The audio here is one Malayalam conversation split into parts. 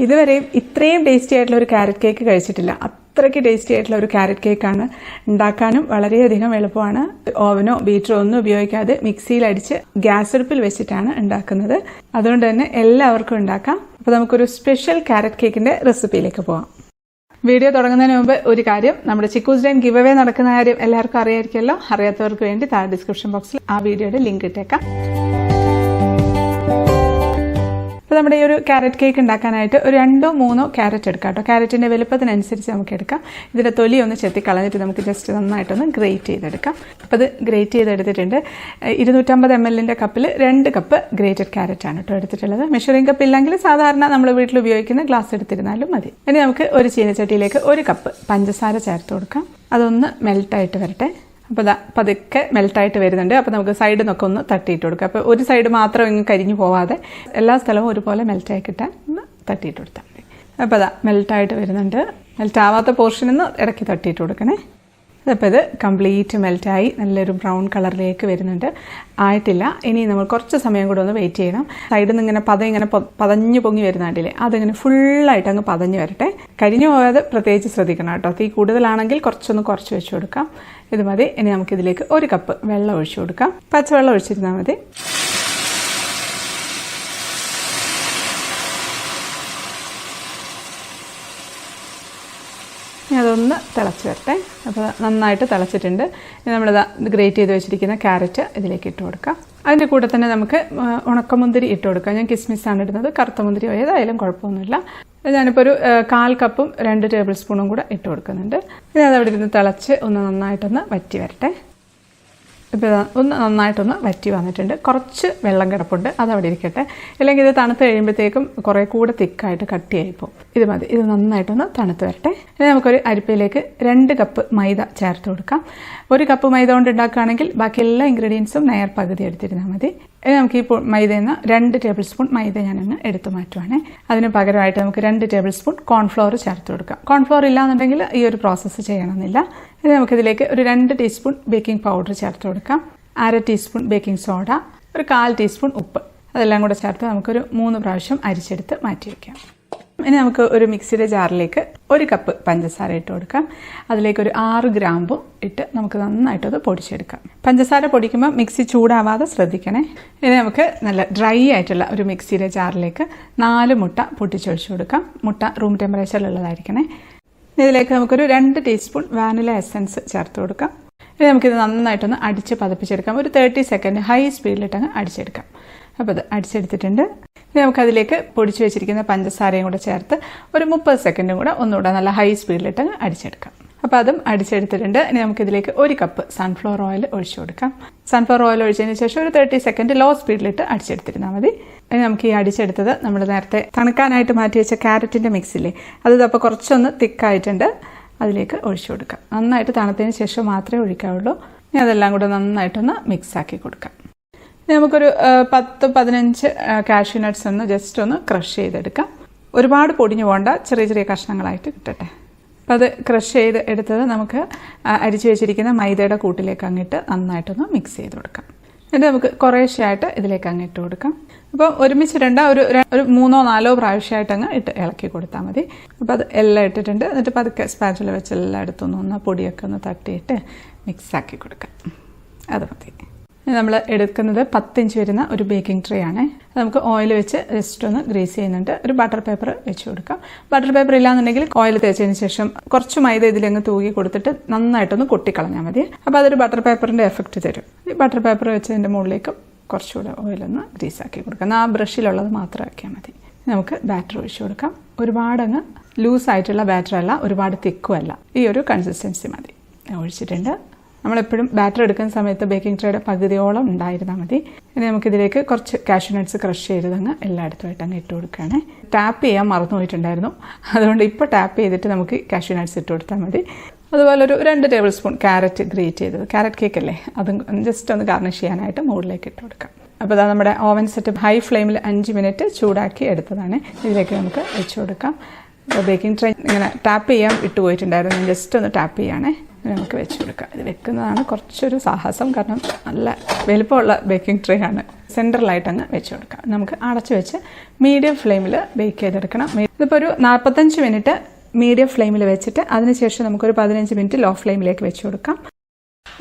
ഇതുവരെയും ഇത്രയും ടേസ്റ്റി ആയിട്ടുള്ള ഒരു ക്യാരറ്റ് കേക്ക് കഴിച്ചിട്ടില്ല. അത്രയ്ക്ക് ടേസ്റ്റി ആയിട്ടുള്ള ഒരു ക്യാരറ്റ് കേക്കാണ്. ഉണ്ടാക്കാനും വളരെയധികം എളുപ്പമാണ്. ഓവനോ ബീറ്ററോ ഒന്നും ഉപയോഗിക്കാതെ മിക്സിയിൽ അടിച്ച് ഗ്യാസ് അടുപ്പിൽ വെച്ചിട്ടാണ് ഉണ്ടാക്കുന്നത്. അതുകൊണ്ട് തന്നെ എല്ലാവർക്കും ഉണ്ടാക്കാം. അപ്പോൾ നമുക്കൊരു സ്പെഷ്യൽ ക്യാരറ്റ് കേക്കിന്റെ റെസിപ്പിയിലേക്ക് പോകാം. വീഡിയോ തുടങ്ങുന്നതിന് മുമ്പ് ഒരു കാര്യം, നമ്മുടെ ചിക്കൂസ് ഡൈൻ ഗിവ് അവേ നടക്കുന്ന കാര്യം എല്ലാവർക്കും അറിയായിരിക്കുമല്ലോ. അറിയാത്തവർക്ക് വേണ്ടി താഴെ ഡിസ്ക്രിപ്ഷൻ ബോക്സിൽ ആ വീഡിയോയുടെ ലിങ്ക് ഇട്ടേക്കാം. അപ്പോൾ നമ്മുടെ ഈ ഒരു ക്യാരറ്റ് കേക്ക് ഉണ്ടാക്കാനായിട്ട് ഒരു 2-3 ക്യാരറ്റ് എടുക്കാം കേട്ടോ. ക്യാരറ്റിൻ്റെ വലുപ്പത്തിനനുസരിച്ച് നമുക്ക് എടുക്കാം. ഇതിൻ്റെ തൊലി ഒന്ന് ചെത്തി കളഞ്ഞിട്ട് നമുക്ക് ജസ്റ്റ് നന്നായിട്ടൊന്ന് ഗ്രേറ്റ് ചെയ്തെടുക്കാം. അപ്പോൾ അത് ഗ്രേറ്റ് ചെയ്തെടുത്തിട്ടുണ്ട്. 250 ml കപ്പിൽ 2 കപ്പ് ഗ്രേറ്റഡ് ക്യാരറ്റ് ആണ് കേട്ടോ എടുത്തിട്ടുള്ളത്. മെഷറിംഗ് കപ്പ് ഇല്ലെങ്കിൽ സാധാരണ നമ്മൾ വീട്ടിൽ ഉപയോഗിക്കുന്ന ഗ്ലാസ് എടുത്തിരുന്നാലും മതി. ഇനി നമുക്ക് ഒരു ചീനച്ചട്ടിയിലേക്ക് 1 കപ്പ് പഞ്ചസാര ചേർത്ത് കൊടുക്കാം. അതൊന്ന് മെൽട്ടായിട്ട് വരട്ടെ. അപ്പോൾ പതുക്കെ മെൽട്ടായിട്ട് വരുന്നുണ്ട്. അപ്പോൾ നമുക്ക് സൈഡിൽ നിന്നൊക്കെ ഒന്ന് തട്ടിയിട്ട് കൊടുക്കാം. അപ്പോൾ ഒരു സൈഡ് മാത്രം ഇങ്ങ് കരിഞ്ഞു പോവാതെ എല്ലാ സ്ഥലവും ഒരുപോലെ മെൽറ്റായി കിട്ടാൻ ഒന്ന് തട്ടിയിട്ട് കൊടുത്താൽ മതി. അപ്പോൾ മെൽട്ടായിട്ട് വരുന്നുണ്ട്. മെൽറ്റാവാത്ത പോർഷനൊന്ന് ഇടയ്ക്ക് തട്ടിയിട്ട് കൊടുക്കണേ. അപ്പോൾ ഇത് കംപ്ലീറ്റ് മെൽറ്റായി നല്ലൊരു ബ്രൗൺ കളറിലേക്ക് വരുന്നുണ്ട്. ആയിട്ടില്ല. ഇനി നമ്മൾ കുറച്ച് സമയം കൂടെ ഒന്ന് വെയിറ്റ് ചെയ്യണം. സൈഡിൽ നിന്ന് ഇങ്ങനെ പതഞ്ഞു പൊങ്ങി വരുന്നുണ്ടല്ലേ, അതിങ്ങനെ ഫുള്ളായിട്ട് അങ്ങ് പതഞ്ഞു വരട്ടെ. കരിഞ്ഞു പോകാതെ പ്രത്യേകിച്ച് ശ്രദ്ധിക്കണം കേട്ടോ. തീ കൂടുതലാണെങ്കിൽ കുറച്ചൊന്ന് കുറച്ച് വെച്ച് കൊടുക്കാം. ഇത് മതി. ഇനി നമുക്കിതിലേക്ക് 1 കപ്പ് വെള്ളം ഒഴിച്ചു കൊടുക്കാം. പച്ചവെള്ളം ഒഴിച്ചിരുന്നാൽ മതി. അതൊന്ന് തിളച്ച് വരട്ടെ. അപ്പോൾ നന്നായിട്ട് തിളച്ചിട്ടുണ്ട്. ഇനി നമ്മളിത് ഗ്രേറ്റ് ചെയ്ത് വെച്ചിരിക്കുന്ന ക്യാരറ്റ് ഇതിലേക്ക് ഇട്ട് കൊടുക്കാം. അതിൻ്റെ കൂടെ തന്നെ നമുക്ക് ഉണക്കമുന്തിരി ഇട്ട് കൊടുക്കാം. ഞാൻ കിസ്മിസാണ് ഇടുന്നത്. കറുത്ത മുന്തിരി ഏതായാലും കുഴപ്പമൊന്നുമില്ല. ഞാനിപ്പോൾ ഒരു 1/4 കപ്പും 2 ടേബിൾ സ്പൂണും കൂടെ ഇട്ട് കൊടുക്കുന്നുണ്ട്. ഇനി അതവിടെ ഇരുന്ന് തിളച്ച് ഒന്ന് നന്നായിട്ടൊന്ന് വറ്റി വരട്ടെ. ഇപ്പോൾ ഒന്ന് നന്നായിട്ടൊന്ന് വറ്റി വന്നിട്ടുണ്ട്. കുറച്ച് വെള്ളം കിടപ്പുണ്ട്, അതവിടെ ഇരിക്കട്ടെ. അല്ലെങ്കിൽ ഇത് തണുത്ത് കഴിയുമ്പോഴത്തേക്കും കുറേ കൂടെ തിക്കായിട്ട് കട്ടിയായിപ്പോൾ. ഇത് മതി. ഇത് നന്നായിട്ടൊന്ന് തണുത്ത് വരട്ടെ. ഇനി നമുക്കൊരു അരിപ്പയിലേക്ക് 2 കപ്പ് മൈദ ചേർത്ത് കൊടുക്കാം. 1 കപ്പ് മൈദ കൊണ്ട് ഉണ്ടാക്കുകയാണെങ്കിൽ ബാക്കി എല്ലാ ഇൻഗ്രീഡിയൻസും നേർ പകുതി എടുത്തിരുന്നാൽ മതി. ഇനി നമുക്ക് ഈ മൈദയിൽ നിന്ന് 2 ടേബിൾ സ്പൂൺ മൈദ ഞാനൊന്ന് എടുത്തു മാറ്റുവാണേ. അതിന് പകരമായിട്ട് നമുക്ക് 2 ടേബിൾ സ്പൂൺ കോൺഫ്ലോർ ചേർത്ത് കൊടുക്കാം. കോൺഫ്ലോർ ഇല്ലാന്നുണ്ടെങ്കിൽ ഈ ഒരു പ്രോസസ്സ് ചെയ്യണമെന്നില്ല. ഇനി നമുക്കിതിലേക്ക് ഒരു 2 ടീസ്പൂൺ ബേക്കിംഗ് പൗഡർ ചേർത്ത് കൊടുക്കാം. 1/2 ടീസ്പൂൺ ബേക്കിംഗ് സോഡ, ഒരു 1/4 ടീസ്പൂൺ ഉപ്പ്, അതെല്ലാം കൂടെ ചേർത്ത് നമുക്കൊരു 3 പ്രാവശ്യം അരിച്ചെടുത്ത് മാറ്റി വയ്ക്കാം. ഇനി നമുക്ക് ഒരു മിക്സിയുടെ ജാറിലേക്ക് 1 കപ്പ് പഞ്ചസാര ഇട്ട് കൊടുക്കാം. അതിലേക്ക് ഒരു 6 ഗ്രാമ്പും ഇട്ട് നമുക്ക് നന്നായിട്ടത് പൊടിച്ചെടുക്കാം. പഞ്ചസാര പൊടിക്കുമ്പോൾ മിക്സി ചൂടാവാതെ ശ്രദ്ധിക്കണേ. ഇനി നമുക്ക് നല്ല ഡ്രൈ ആയിട്ടുള്ള ഒരു മിക്സിയുടെ ജാറിലേക്ക് 4 മുട്ട പൊട്ടിച്ചൊഴിച്ചു കൊടുക്കാം. മുട്ട റൂം ടെമ്പറേച്ചറിലുള്ളതായിരിക്കണേ. ഇതിലേക്ക് നമുക്കൊരു 2 ടീസ്പൂൺ വാനില എസൻസ് ചേർത്ത് കൊടുക്കാം. ഇനി നമുക്കിത് നന്നായിട്ടൊന്ന് അടിച്ച് പതപ്പിച്ചെടുക്കാം. ഒരു 30 സെക്കൻഡ് ഹൈ സ്പീഡിലിട്ടങ്ങ് അടിച്ചെടുക്കാം. അപ്പോൾ ഇത് അടിച്ചെടുത്തിട്ടുണ്ട്. ഇനി നമുക്കതിലേക്ക് പൊടിച്ചു വെച്ചിരിക്കുന്ന പഞ്ചസാരയും കൂടെ ചേർത്ത് ഒരു 30 സെക്കൻഡും കൂടെ ഒന്നുകൂടെ നല്ല ഹൈ സ്പീഡിലിട്ടങ്ങ് അടിച്ചെടുക്കാം. അപ്പോൾ അതും അടിച്ചെടുത്തിട്ടുണ്ട്. ഇനി നമുക്കിതിലേക്ക് 1 കപ്പ് സൺഫ്ലവർ ഓയിൽ ഒഴിച്ചു കൊടുക്കാം. സൺഫ്ലവർ ഓയിൽ ഒഴിച്ചതിന് ശേഷം ഒരു 30 സെക്കൻഡ് ലോ സ്പീഡിലിട്ട് അടിച്ചെടുത്തിരുന്നാൽ മതി. ഇനി നമുക്ക് ഈ അടിച്ചെടുത്തത് നമ്മൾ നേരത്തെ തണുക്കാനായിട്ട് മാറ്റി വെച്ച ക്യാരറ്റിൻ്റെ മിക്സില്ലേ, അത് അപ്പോൾ കുറച്ചൊന്ന് തിക്കായിട്ടുണ്ട്. അതിലേക്ക് ഒഴിച്ചു കൊടുക്കാം. നന്നായിട്ട് തണുത്തതിന് ശേഷം മാത്രമേ ഒഴിക്കാവുള്ളൂ. ഇനി അതെല്ലാം കൂടെ നന്നായിട്ടൊന്ന് മിക്സാക്കി കൊടുക്കാം. ഇനി നമുക്കൊരു 10-15 കാഷ്യൂനട്ട്സ് ഒന്ന് ജസ്റ്റ് ഒന്ന് ക്രഷ് ചെയ്തെടുക്കാം. ഒരുപാട് പൊടിഞ്ഞു പോകണ്ട, ചെറിയ ചെറിയ കഷ്ണങ്ങളായിട്ട് കിട്ടട്ടെ. അപ്പം അത് ക്രഷ് ചെയ്ത് എടുത്തത് നമുക്ക് അരിച്ചു വെച്ചിരിക്കുന്ന മൈദയുടെ കൂട്ടിലേക്ക് അങ്ങിട്ട് നന്നായിട്ടൊന്ന് മിക്സ് ചെയ്ത് കൊടുക്കാം. എന്നിട്ട് നമുക്ക് കുറേശ്ശെയായിട്ട് ഇതിലേക്ക് അങ്ങിട്ട് കൊടുക്കാം. അപ്പോൾ ഒരുമിച്ചിടേണ്ട, ഒരു 3-4 പ്രാവശ്യമായിട്ട് അങ്ങ് ഇട്ട് ഇളക്കി കൊടുത്താൽ മതി. അപ്പോൾ അത് എല്ലാം ഇട്ടിട്ടുണ്ട്. എന്നിട്ട് പതുക്കെ സ്പാച്ചുല വെച്ച് എല്ലായിടത്തുനിന്ന് ഒന്ന് പൊടിയൊക്കെ ഒന്ന് തട്ടിയിട്ട് മിക്സാക്കി കൊടുക്കാം. അത് മതി. നമ്മൾ എടുക്കുന്നത് 10 ഇഞ്ച് വരുന്ന ഒരു ബേക്കിംഗ് ട്രേ ആണ്. നമുക്ക് ഓയിൽ വെച്ച് ജസ്റ്റ് ഒന്ന് ഗ്രീസ് ചെയ്യുന്നുണ്ട്. ഒരു ബട്ടർ പേപ്പർ വെച്ച് കൊടുക്കാം. ബട്ടർ പേപ്പർ ഇല്ലാന്നുണ്ടെങ്കിൽ ഓയിൽ തേച്ചതിന് ശേഷം കുറച്ച് മൈദ ഇതിലങ്ങ് തൂക്കി കൊടുത്തിട്ട് നന്നായിട്ടൊന്ന് കൊട്ടിക്കളഞ്ഞാൽ മതി. അപ്പോൾ അതൊരു ബട്ടർ പേപ്പറിൻ്റെ എഫക്റ്റ് തരും. ഈ ബട്ടർ പേപ്പർ വെച്ചതിൻ്റെ മുകളിലേക്ക് കുറച്ചുകൂടെ ഓയിലൊന്ന് ഗ്രീസാക്കി കൊടുക്കാം. ആ ബ്രഷിലുള്ളത് മാത്രം ആക്കിയാൽ മതി. നമുക്ക് ബാറ്റർ ഒഴിച്ചു കൊടുക്കാം. ഒരുപാടങ്ങ് ലൂസായിട്ടുള്ള ബാറ്ററല്ല, ഒരുപാട് തിക്കുമല്ല, ഈ ഒരു കൺസിസ്റ്റൻസി മതി. ഒഴിച്ചിട്ടുണ്ട്. നമ്മളെപ്പോഴും ബാറ്റർ എടുക്കുന്ന സമയത്ത് ബേക്കിംഗ് ട്രേയുടെ പകുതിയോളം ഉണ്ടായിരുന്നാൽ മതി. ഇനി നമുക്കിതിലേക്ക് കുറച്ച് കാഷ്യൂനട്ട്സ് ക്രഷ് ചെയ്തങ്ങ് എല്ലായിടത്തുമായിട്ട് അങ്ങ് ഇട്ട് കൊടുക്കുകയാണ്. ടാപ്പ് ചെയ്യാൻ മറന്നു പോയിട്ടുണ്ടായിരുന്നു. അതുകൊണ്ട് ഇപ്പോൾ ടാപ്പ് ചെയ്തിട്ട് നമുക്ക് കാഷ്യൂനട്ട്സ് ഇട്ട് കൊടുത്താൽ മതി. അതുപോലെ ഒരു 2 ടേബിൾ സ്പൂൺ ക്യാരറ്റ് ഗ്രേറ്റ് ചെയ്തത്, ക്യാരറ്റ് കേക്ക് അല്ലേ, അതും ജസ്റ്റ് ഒന്ന് ഗാർണിഷ് ചെയ്യാനായിട്ട് മുകളിലേക്ക് ഇട്ട് കൊടുക്കാം. അപ്പോൾ അതാ നമ്മുടെ ഓവൻ സെറ്റപ്പ് ഹൈ ഫ്ലെയിമിൽ 5 മിനിറ്റ് ചൂടാക്കി എടുത്തതാണ്. ഇതിലേക്ക് നമുക്ക് വെച്ച് കൊടുക്കാം. അപ്പോൾ ബേക്കിംഗ് ട്രേ ഇങ്ങനെ ടാപ്പ് ചെയ്യാൻ വിട്ടുപോയിട്ടുണ്ടായിരുന്നു. ഞാൻ ജസ്റ്റ് ഒന്ന് ടാപ്പ് ചെയ്യുകയാണേ. നമുക്ക് വെച്ച് കൊടുക്കാം. ഇത് വെക്കുന്നതാണ് കുറച്ചൊരു സാഹസം, കാരണം നല്ല വലുപ്പമുള്ള ബേക്കിംഗ് ട്രേ ആണ്. സെൻറ്ററിലായിട്ട് അങ്ങ് വെച്ച് കൊടുക്കാം. നമുക്ക് അടച്ചു വെച്ച് മീഡിയം ഫ്ലെയിമിൽ ബേക്ക് ചെയ്തെടുക്കണം. ഇതിപ്പോൾ ഒരു 45 മിനിറ്റ് മീഡിയം ഫ്ലെയിമിൽ വെച്ചിട്ട് അതിനുശേഷം നമുക്കൊരു 15 മിനിറ്റ് ലോ ഫ്ലെയിമിലേക്ക് വെച്ച് കൊടുക്കാം.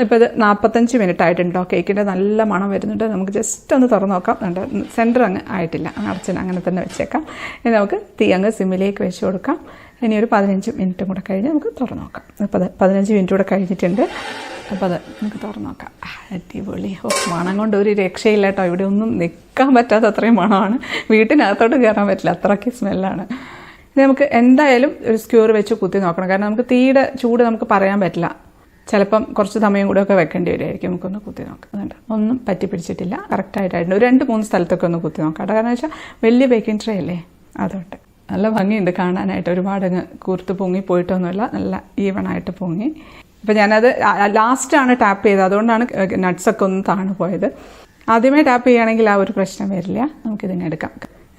ഇപ്പോൾ ഇത് 45 മിനിറ്റ് ആയിട്ടുണ്ടോ. കേക്കിൻ്റെ നല്ല മണം വരുന്നുണ്ട്. നമുക്ക് ജസ്റ്റ് ഒന്ന് തുറന്ന് നോക്കാം. സെൻറ്റർ അങ്ങ് ആയിട്ടില്ല, അടച്ചിന് അങ്ങനെ തന്നെ വെച്ചേക്കാം. ഇനി നമുക്ക് തീ അങ്ങ് സിമ്മിലേക്ക് വെച്ച് കൊടുക്കാം. ഇനി ഒരു 15 മിനിറ്റും കൂടെ കഴിഞ്ഞ് നമുക്ക് തുറന്ന് നോക്കാം. അപ്പോൾ 15 മിനിറ്റ് കൂടെ കഴിഞ്ഞിട്ടുണ്ട്. അപ്പോൾ അത് നമുക്ക് തുറന്ന് നോക്കാം. അടിപൊളി. മണം കൊണ്ട് ഒരു രക്ഷയില്ല കേട്ടോ. ഇവിടെ ഒന്നും നിൽക്കാൻ പറ്റാത്ത അത്രയും മണമാണ്. വീട്ടിനകത്തോട്ട് കയറാൻ പറ്റില്ല, അത്രയ്ക്ക് സ്മെല്ലാണ്. ഇത് നമുക്ക് എന്തായാലും ഒരു സ്ക്യൂർ വെച്ച് കുത്തി നോക്കണം. കാരണം നമുക്ക് തീയുടെ ചൂട് നമുക്ക് പറയാൻ പറ്റില്ല. ചിലപ്പം കുറച്ച് സമയം കൂടെ ഒക്കെ വെക്കേണ്ടി വരുമായിരിക്കും. നമുക്കൊന്ന് കുത്തി നോക്കാം. അതുകൊണ്ട് ഒന്നും പറ്റി പിടിച്ചിട്ടില്ല, കറക്റ്റായിട്ടായിട്ടുണ്ട്. ഒരു 2-3 സ്ഥലത്തൊക്കെ ഒന്ന് കുത്തി നോക്കാം. കാരണം വെച്ചാൽ വലിയ ബേക്കിംഗ് ട്രേ അല്ലേ, അതുകൊണ്ട് നല്ല ഭംഗിയുണ്ട് കാണാനായിട്ട്. ഒരുപാട് അങ്ങ് കൂർത്ത് പൊങ്ങി പോയിട്ടൊന്നുമില്ല, നല്ല ഈവണായിട്ട് പൊങ്ങി. അപ്പോൾ ഞാനത് ലാസ്റ്റാണ് ടാപ്പ് ചെയ്തത്, അതുകൊണ്ടാണ് നട്ട്സൊക്കെ ഒന്ന് താണു പോയത്. ആദ്യമേ ടാപ്പ് ചെയ്യുകയാണെങ്കിൽ ആ ഒരു പ്രശ്നം വരില്ല. നമുക്കിതിങ്ങനെ എടുക്കാം.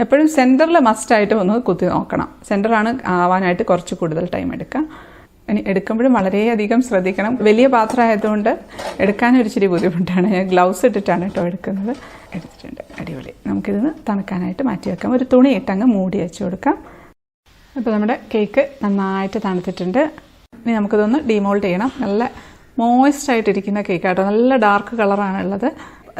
എപ്പോഴും സെൻറ്ററിൽ മസ്റ്റായിട്ട് ഒന്ന് കുത്തി നോക്കണം. സെൻറ്ററാണ് ആവാനായിട്ട് കുറച്ച് കൂടുതൽ ടൈം എടുക്കുക. ഇനി എടുക്കുമ്പോഴും വളരെയധികം ശ്രദ്ധിക്കണം. വലിയ പാത്രം ആയതുകൊണ്ട് എടുക്കാനൊരു ഇച്ചിരി ബുദ്ധിമുട്ടാണ്. ഞാൻ ഗ്ലൗസ് ഇട്ടിട്ടാണ് കേട്ടോ എടുക്കുന്നത്. എടുത്തിട്ടുണ്ട്. അടിപൊളി. നമുക്കിതിന് തണുക്കാനായിട്ട് മാറ്റി വെക്കാം. ഒരു തുണി ഇട്ടങ്ങ് മൂടി വെച്ച് കൊടുക്കാം. അപ്പോൾ നമ്മുടെ കേക്ക് നന്നായിട്ട് തണുത്തിട്ടുണ്ട്. ഇനി നമുക്കിതൊന്ന് ഡിമോൾഡ് ചെയ്യണം. നല്ല മോയ്സ്റ്റ് ആയിട്ടിരിക്കുന്ന കേക്കാട്ടോ. നല്ല ഡാർക്ക് കളറാണുള്ളത്.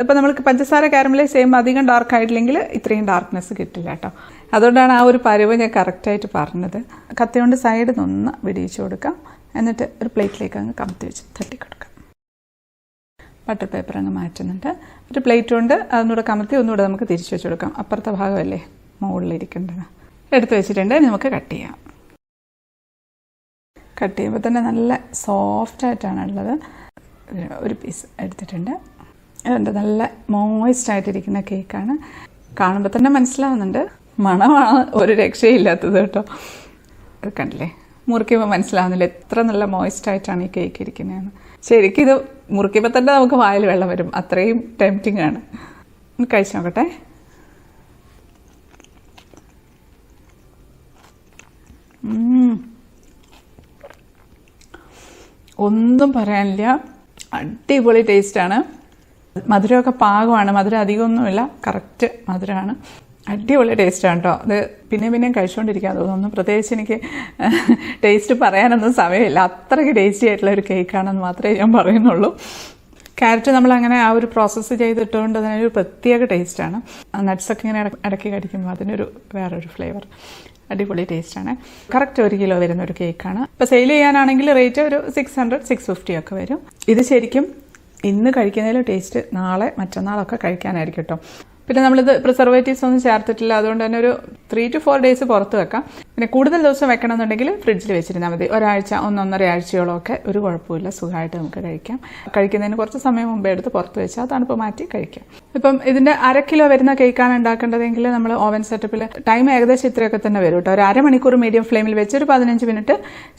ഇപ്പോൾ നമ്മൾക്ക് പഞ്ചസാര കാരമലൈസ് ചെയ്യുമ്പോൾ അധികം ഡാർക്ക് ആയിട്ടില്ലെങ്കിൽ ഇത്രയും ഡാർക്ക്നെസ് കിട്ടില്ല കേട്ടോ. അതുകൊണ്ടാണ് ആ ഒരു പരുവ് ഞാൻ കറക്റ്റായിട്ട് പറഞ്ഞത്. കത്തി കൊണ്ട് സൈഡിൽ നിന്ന് വിടിയിച്ച് കൊടുക്കാം. എന്നിട്ട് ഒരു പ്ലേറ്റിലേക്ക് അങ്ങ് കമത്തി വെച്ച് തട്ടിക്കൊടുക്കാം. ബട്ടർ പേപ്പർ അങ്ങ് മാറ്റുന്നുണ്ട്. ഒരു പ്ലേറ്റ് കൊണ്ട് അതിനൂടെ കമത്തി ഒന്നുകൂടെ നമുക്ക് തിരിച്ചു വെച്ച് കൊടുക്കാം. അപ്പുറത്തെ ഭാഗമല്ലേ മുകളിലിരിക്കേണ്ടത്. എടുത്ത് വെച്ചിട്ടുണ്ട്. ഇനി നമുക്ക് കട്ട് ചെയ്യാം. കട്ട് ചെയ്യുമ്പോൾ തന്നെ നല്ല സോഫ്റ്റായിട്ടാണുള്ളത്. ഒരു പീസ് എടുത്തിട്ടുണ്ട്. അതുകൊണ്ട് നല്ല മോയ്സ്റ്റ് ആയിട്ടിരിക്കുന്ന കേക്കാണ്. കാണുമ്പോൾ തന്നെ മനസ്സിലാവുന്നുണ്ട്. മണമാണ് ഒരു രക്ഷയില്ലാത്തത് കേട്ടോ. അത് കണ്ടില്ലേ, മുറിക്കുമ്പോൾ മനസ്സിലാവുന്നില്ല എത്ര നല്ല മോയ്സ്റ്റ് ആയിട്ടാണ് ഈ കേക്ക് ഇരിക്കുന്നതെന്ന്. ശരിക്കും ഇത് മുറിക്കുമ്പോൾ തന്നെ നമുക്ക് വായിൽ വെള്ളം വരും, അത്രയും ടെംപ്റ്റിംഗ് ആണ്. കഴിച്ചു നോക്കട്ടെ. ഒന്നും പറയാനില്ല, അടിപൊളി ടേസ്റ്റാണ്. മധുരമൊക്കെ പാകമാണ്. മധുരം അധികമൊന്നുമില്ല, കറക്റ്റ് മധുരമാണ്. അടിപൊളി ടേസ്റ്റാണ് കേട്ടോ. അത് പിന്നെയും കഴിച്ചുകൊണ്ടിരിക്കാൻ തോന്നുന്നു. പ്രത്യേകിച്ച് എനിക്ക് ടേസ്റ്റ് പറയാനൊന്നും സമയമില്ല. അത്രയ്ക്ക് ടേസ്റ്റി ആയിട്ടുള്ള ഒരു കേക്കാണെന്ന് മാത്രമേ ഞാൻ പറയുന്നുള്ളൂ. ക്യാരറ്റ് നമ്മളങ്ങനെ ആ ഒരു പ്രോസസ്സ് ചെയ്തിട്ടുകൊണ്ട് അതിനൊരു പ്രത്യേക ടേസ്റ്റാണ്. നട്ട്സൊക്കെ ഇങ്ങനെ ഇടയ്ക്ക് കടിക്കുമ്പോൾ അതിനൊരു വേറൊരു ഫ്ലേവർ. അടിപൊളി ടേസ്റ്റാണ്. കറക്റ്റ് 1 കിലോ വരുന്ന ഒരു കേക്കാണ്. ഇപ്പോൾ സെയിൽ ചെയ്യാനാണെങ്കിൽ റേറ്റ് ഒരു 600-650 ഒക്കെ വരും. ഇത് ശരിക്കും ഇന്ന് കഴിക്കുന്നതിലും ടേസ്റ്റ് നാളെ മറ്റന്നാളൊക്കെ കഴിക്കാനായിരിക്കും കേട്ടോ. പിന്നെ നമ്മളിത് പ്രിസർവേറ്റീവ്സ് ഒന്നും ചേർത്തിട്ടില്ല. അതുകൊണ്ട് തന്നെ ഒരു 3 to 4 days പുറത്ത് വെക്കാം. പിന്നെ കൂടുതൽ ദിവസം വെക്കണമെന്നുണ്ടെങ്കിൽ ഫ്രിഡ്ജിൽ വെച്ചിരുന്നാൽ മതി. ഒരാഴ്ച 1-1.5 ആഴ്ചയോളമൊക്കെ ഒരു കുഴപ്പമില്ല, സുഖമായിട്ട് നമുക്ക് കഴിക്കാം. കഴിക്കുന്നതിന് കുറച്ച് സമയം മുമ്പേ എടുത്ത് പുറത്ത് വെച്ചാൽ തണുപ്പ് മാറ്റി കഴിക്കാം. ഇപ്പം ഇതിൻ്റെ 1/2 കിലോ വരുന്ന കേക്കാണ് ഉണ്ടാക്കേണ്ടതെങ്കിൽ നമ്മൾ ഓവൻ സെറ്റപ്പിൽ ടൈം ഏകദേശം ഇത്രയൊക്കെ തന്നെ വരും കേട്ടോ. ഒരു അരമണിക്കൂർ മീഡിയം ഫ്ലെയിമിൽ വെച്ച് ഒരു 15 മിനിറ്റ്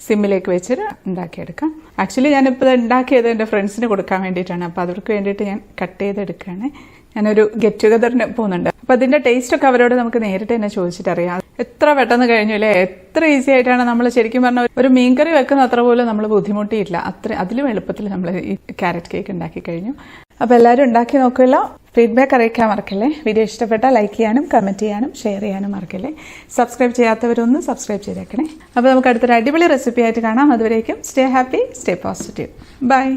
സിമ്മിലേക്ക് വെച്ചിട്ട് ഉണ്ടാക്കിയെടുക്കാം. ആക്ച്വലി ഞാനിപ്പോൾ ഉണ്ടാക്കിയത് എൻ്റെ ഫ്രണ്ട്സിന് കൊടുക്കാൻ വേണ്ടിയിട്ടാണ്. അപ്പോൾ അവർക്ക് വേണ്ടിയിട്ട് ഞാൻ കട്ട് ചെയ്തെടുക്കുകയാണ്. ഞാനൊരു ഗെറ്റ് ടുഗദറിന് പോകുന്നുണ്ട്. അപ്പം അതിൻ്റെ ടേസ്റ്റൊക്കെ അവരോട് നമുക്ക് നേരിട്ട് തന്നെ ചോദിച്ചിട്ടറിയാം. എത്ര പെട്ടെന്ന് കഴിഞ്ഞു അല്ലേ, എത്ര ഈസി ആയിട്ടാണ്. നമ്മൾ ശരിക്കും പറഞ്ഞാൽ ഒരു മീൻകറി വെക്കുന്ന അത്ര പോലും നമ്മൾ ബുദ്ധിമുട്ടിയില്ല. അതിലും എളുപ്പത്തിൽ നമ്മൾ ഈ ക്യാരറ്റ് കേക്ക് ഉണ്ടാക്കി കഴിഞ്ഞു. അപ്പോൾ എല്ലാവരും ഉണ്ടാക്കി നോക്കുമല്ലോ. ഫീഡ്ബാക്ക് അറിയിക്കാൻ മറക്കല്ലേ. വീഡിയോ ഇഷ്ടപ്പെട്ടാൽ ലൈക്ക് ചെയ്യാനും കമൻറ്റ് ചെയ്യാനും ഷെയർ ചെയ്യാനും മറക്കല്ലേ. സബ്സ്ക്രൈബ് ചെയ്യാത്തവരൊന്ന് സബ്സ്ക്രൈബ് ചെയ്തേക്കണേ. അപ്പോൾ നമുക്ക് അടുത്തൊരു അടിപൊളി റെസിപ്പി ആയിട്ട് കാണാം. അതുവരേക്കും stay happy, stay positive. By.